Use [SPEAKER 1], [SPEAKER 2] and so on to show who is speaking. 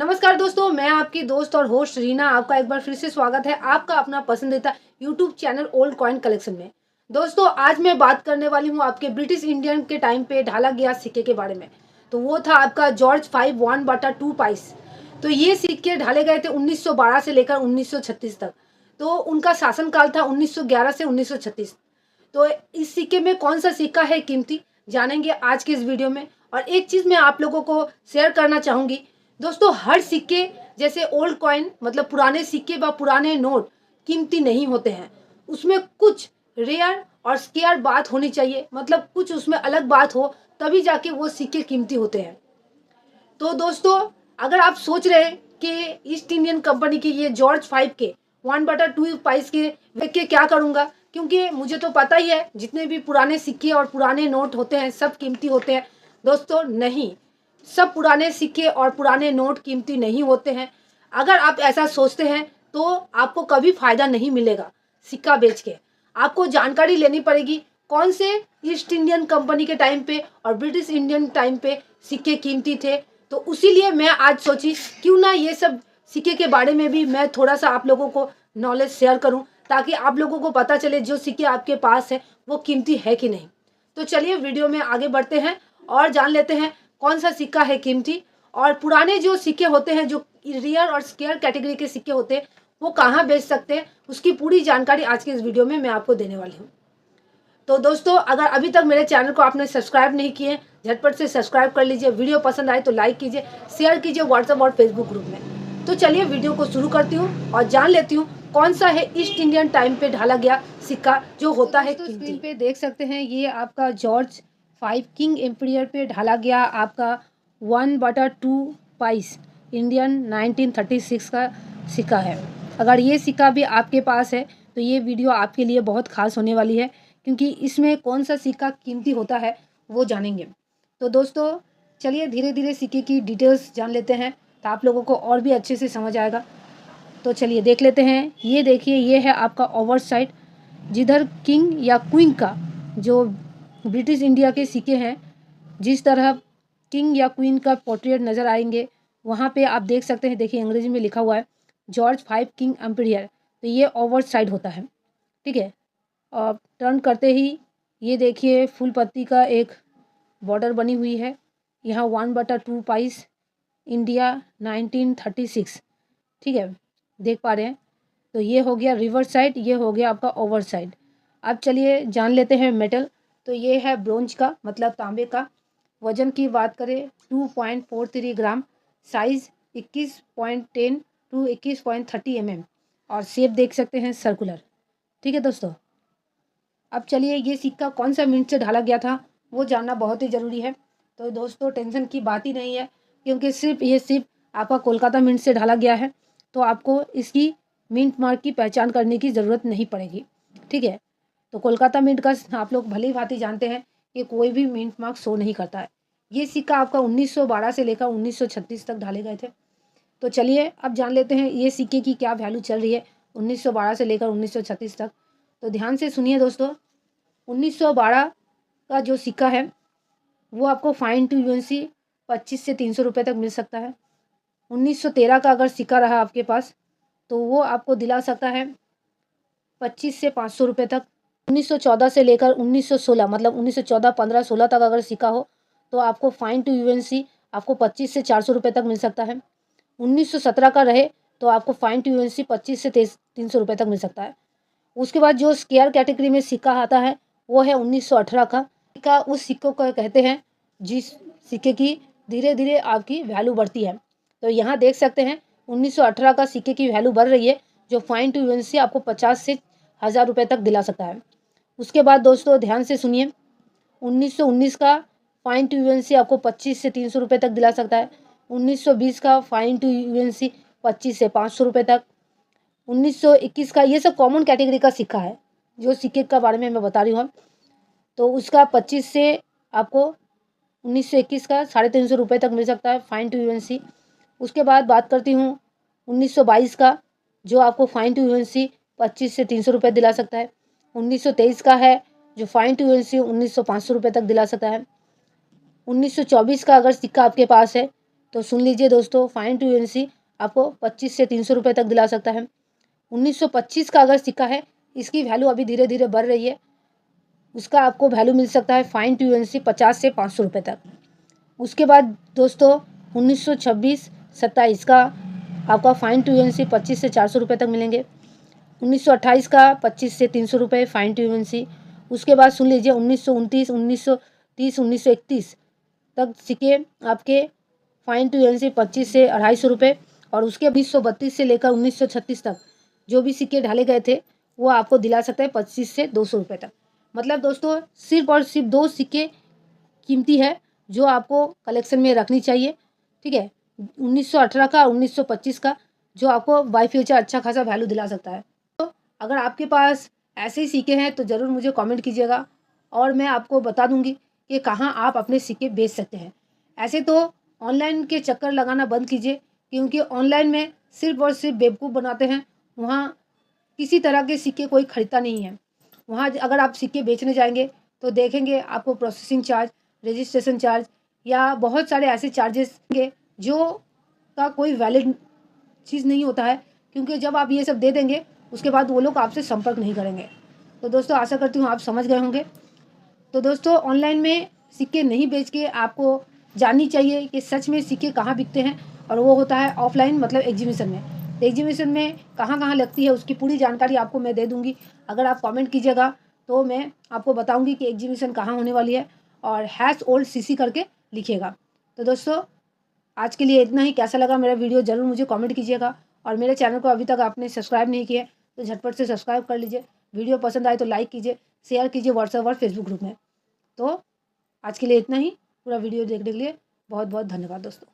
[SPEAKER 1] नमस्कार दोस्तों, मैं आपकी दोस्त और होस्ट रीना। आपका एक बार फिर से स्वागत है आपका अपना पसंदीदा YouTube channel old coin collection में। दोस्तों, आज मैं बात करने वाली हूँ आपके ब्रिटिश इंडियन के टाइम पे ढाला गया सिक्के के बारे में। तो वो था आपका जॉर्ज 5 1/2 पाइस। तो ये सिक्के ढाले गए थे 1912 से लेकर 1936 तक। तो उनका शासनकाल था 1911 से 1936। तो इस सिक्के में कौन सा सिक्का है कीमती, जानेंगे आज के इस वीडियो में। और एक चीज़ मैं आप लोगों को शेयर करना चाहूँगी दोस्तों, हर सिक्के जैसे ओल्ड कॉइन मतलब पुराने सिक्के व पुराने नोट कीमती नहीं होते हैं। उसमें कुछ रेयर और स्केयर बात होनी चाहिए, मतलब कुछ उसमें अलग बात हो तभी जाके वो सिक्के कीमती होते हैं। तो दोस्तों, अगर आप सोच रहे हैं कि ईस्ट इंडियन कंपनी के ये जॉर्ज 5 के 1/2 पाइस के देख के क्या करूँगा, क्योंकि मुझे तो पता ही है जितने भी पुराने सिक्के और पुराने नोट होते हैं सब कीमती होते हैं। दोस्तों नहीं, सब पुराने सिक्के और पुराने नोट कीमती नहीं होते हैं। अगर आप ऐसा सोचते हैं तो आपको कभी फ़ायदा नहीं मिलेगा सिक्का बेच के। आपको जानकारी लेनी पड़ेगी कौन से ईस्ट इंडियन कंपनी के टाइम पे और ब्रिटिश इंडियन टाइम पे सिक्के कीमती थे। तो उसीलिए मैं आज सोची क्यों ना ये सब सिक्के के बारे में भी मैं थोड़ा सा आप लोगों को नॉलेज शेयर करूं, ताकि आप लोगों को पता चले जो सिक्के आपके पास है वो कीमती है कि नहीं। तो चलिए वीडियो में आगे बढ़ते हैं और जान लेते हैं कौन सा सिक्का है कीमती, और पुराने जो सिक्के होते हैं जो रियर और स्केयर कैटेगरी के सिक्के होते हैं वो कहाँ बेच सकते हैं, उसकी पूरी जानकारी आज के इस वीडियो में मैं आपको देने वाली हूँ। तो दोस्तों, अगर अभी तक मेरे चैनल को आपने सब्सक्राइब नहीं किए, झटपट से सब्सक्राइब कर लीजिए। वीडियो पसंद आए तो लाइक कीजिए, शेयर कीजिए व्हाट्सएप और फेसबुक ग्रुप में। तो चलिए वीडियो को शुरू करती हूँ और जान लेती हूँ कौन सा है ईस्ट इंडियन टाइम पे ढाला गया सिक्का जो होता है कीमती। स्क्रीन पे देख सकते हैं ये आपका जॉर्ज 5 किंग एम्पियर पे ढाला गया आपका 1/2 पाइस इंडियन 1936 का सिक्का है। अगर ये सिक्का भी आपके पास है तो ये वीडियो आपके लिए बहुत खास होने वाली है, क्योंकि इसमें कौन सा सिक्का कीमती होता है वो जानेंगे। तो दोस्तों चलिए धीरे धीरे सिक्के की डिटेल्स जान लेते हैं, तो आप लोगों को और भी अच्छे से समझ आएगा। तो चलिए देख लेते हैं। ये देखिए, ये है आपका ओवर साइड, जिधर किंग या क्वीन का जो ब्रिटिश इंडिया के सिक्के हैं जिस तरह किंग या क्वीन का पोर्ट्रेट नज़र आएंगे वहाँ पे आप देख सकते हैं। देखिए अंग्रेजी में लिखा हुआ है जॉर्ज 5 किंग एम्पियर। तो ये ओवर साइड होता है, ठीक है। और टर्न करते ही ये देखिए फूल पत्ती का एक बॉर्डर बनी हुई है। यहाँ 1/2 पाइस इंडिया 1936, ठीक है, देख पा रहे हैं। तो ये हो गया रिवर साइड, ये हो गया आपका ओवर साइड। अब चलिए जान लेते हैं मेटल। तो ये है ब्रोंज का मतलब तांबे का। वजन की बात करें 2.43 ग्राम, साइज़ 21.10 टू 21.30 mm, और शेप देख सकते हैं सर्कुलर, ठीक है दोस्तों। अब चलिए ये सिक्का कौन सा मिंट से ढाला गया था वो जानना बहुत ही ज़रूरी है। तो दोस्तों टेंशन की बात ही नहीं है, क्योंकि सिर्फ आपका कोलकाता मिंट से ढाला गया है। तो आपको इसकी मिंट मार्क की पहचान करने की ज़रूरत नहीं पड़ेगी, ठीक है। तो कोलकाता मिंट का आप लोग भली भांति जानते हैं कि कोई भी मिंट मार्क शो नहीं करता है। ये सिक्का आपका 1912 से लेकर 1936 तक ढाले गए थे। तो चलिए अब जान लेते हैं ये सिक्के की क्या वैल्यू चल रही है 1912 से लेकर 1936 तक। तो ध्यान से सुनिए दोस्तों, 1912 का जो सिक्का है वो आपको फाइन टू यूएनसी 25 से 300 रुपये तक मिल सकता है। 1913 का अगर सिक्का रहा आपके पास तो वो आपको दिला सकता है 25 से 500 रुपये तक। 1914 से लेकर 1916 मतलब 1914, 15, 16 तक अगर सिक्का हो तो आपको फाइन टू यूएनसी आपको 25 से 400 रुपये तक मिल सकता है। 1917 का रहे तो आपको फाइन टू यूएनसी 25 से 300 रुपये तक मिल सकता है। उसके बाद जो स्केयर कैटेगरी में सिक्का आता है वो है 1918 का सिक्का। उस सिक्कों को कहते हैं जिस सिक्के की धीरे धीरे आपकी वैल्यू बढ़ती है। तो यहाँ देख सकते हैं 1918 का सिक्के की वैल्यू बढ़ रही है, जो फाइन टू यूएनसी आपको 50 से 1000 रुपये तक दिला सकता है। उसके बाद दोस्तों ध्यान से सुनिए, 1919 का फाइन टू यूएनसी आपको 25 से 300 रुपये तक दिला सकता है। 1920 का फाइन टू यूएनसी 25 से 500 रुपये तक। 1921 का, ये सब कॉमन कैटेगरी का सिक्का है जो सिक्के का बारे में मैं बता रही हूँ। तो उसका 25 से आपको 1921 का 350 रुपये तक मिल सकता है फाइन टू यूएनसी। उसके बाद बात करती हूँ 1922 का, जो आपको फाइन टू यूएनसी 25 से 300 रुपये दिला सकता है। 1923 का है जो फाइन टू यूएनसी 500 रुपये तक दिला सकता है। 1924 का अगर सिक्का आपके पास है तो सुन लीजिए दोस्तों, फाइन टू यूएनसी आपको 25 से 300 रुपये तक दिला सकता है। 1925 का अगर सिक्का है, इसकी वैल्यू अभी धीरे धीरे बढ़ रही है, उसका आपको वैल्यू मिल सकता है फाइन टू यूएनसी 50 से 500 रुपये तक। उसके बाद दोस्तों 1926-27 का आपका फाइन टू यूएनसी 25 से 400 रुपये तक मिलेंगे। 1928 का 25 से 300 रुपये फाइन टू यूएनसी। उसके बाद सुन लीजिए 1929, 1930, 1931 तक सिक्के आपके फाइन टू यूएनसी 25 से 250 रुपये। और उसके 1932 से लेकर 1936 तक जो भी सिक्के ढाले गए थे वो आपको दिला सकता है 25 से 200 रुपये तक। मतलब दोस्तों सिर्फ और सिर्फ 2 सिक्के कीमती है जो आपको कलेक्शन में रखनी चाहिए, ठीक है। 1918 का और 1925 का जो आपको बाय फ्यूचर अच्छा खासा वैल्यू दिला सकता है। तो अगर आपके पास ऐसे ही सिक्के हैं तो ज़रूर मुझे कमेंट कीजिएगा और मैं आपको बता दूंगी कि कहाँ आप अपने सिक्के बेच सकते हैं। ऐसे तो ऑनलाइन के चक्कर लगाना बंद कीजिए, क्योंकि ऑनलाइन में सिर्फ और सिर्फ बेवकूफ़ बनाते हैं। वहाँ किसी तरह के सिक्के कोई खरीदता नहीं है। वहाँ अगर आप सिक्के बेचने जाएंगे तो देखेंगे आपको प्रोसेसिंग चार्ज, रजिस्ट्रेशन चार्ज या बहुत सारे ऐसे चार्जेस जो का कोई वैलिड चीज़ नहीं होता है, क्योंकि जब आप ये सब दे देंगे उसके बाद वो लोग आपसे संपर्क नहीं करेंगे। तो दोस्तों आशा करती हूँ आप समझ गए होंगे। तो दोस्तों ऑनलाइन में सिक्के नहीं बेच के आपको जाननी चाहिए कि सच में सिक्के कहाँ बिकते हैं, और वो होता है ऑफलाइन, मतलब एग्जीबिशन में। तो एग्जीबिशन में कहाँ कहाँ लगती है उसकी पूरी जानकारी आपको मैं दे दूँगी। अगर आप कमेंट कीजिएगा तो मैं आपको बताऊँगी कि एग्जीबिशन कहाँ होने वाली है, और #OldCC करके लिखिएगा। तो दोस्तों आज के लिए इतना ही। कैसा लगा मेरा वीडियो ज़रूर मुझे कमेंट कीजिएगा, और मेरे चैनल को अभी तक आपने सब्सक्राइब नहीं किया तो झटपट से सब्सक्राइब कर लीजिए। वीडियो पसंद आए तो लाइक कीजिए, शेयर कीजिए व्हाट्सएप और फेसबुक ग्रुप में। तो आज के लिए इतना ही। पूरा वीडियो देखने के लिए बहुत बहुत धन्यवाद दोस्तों।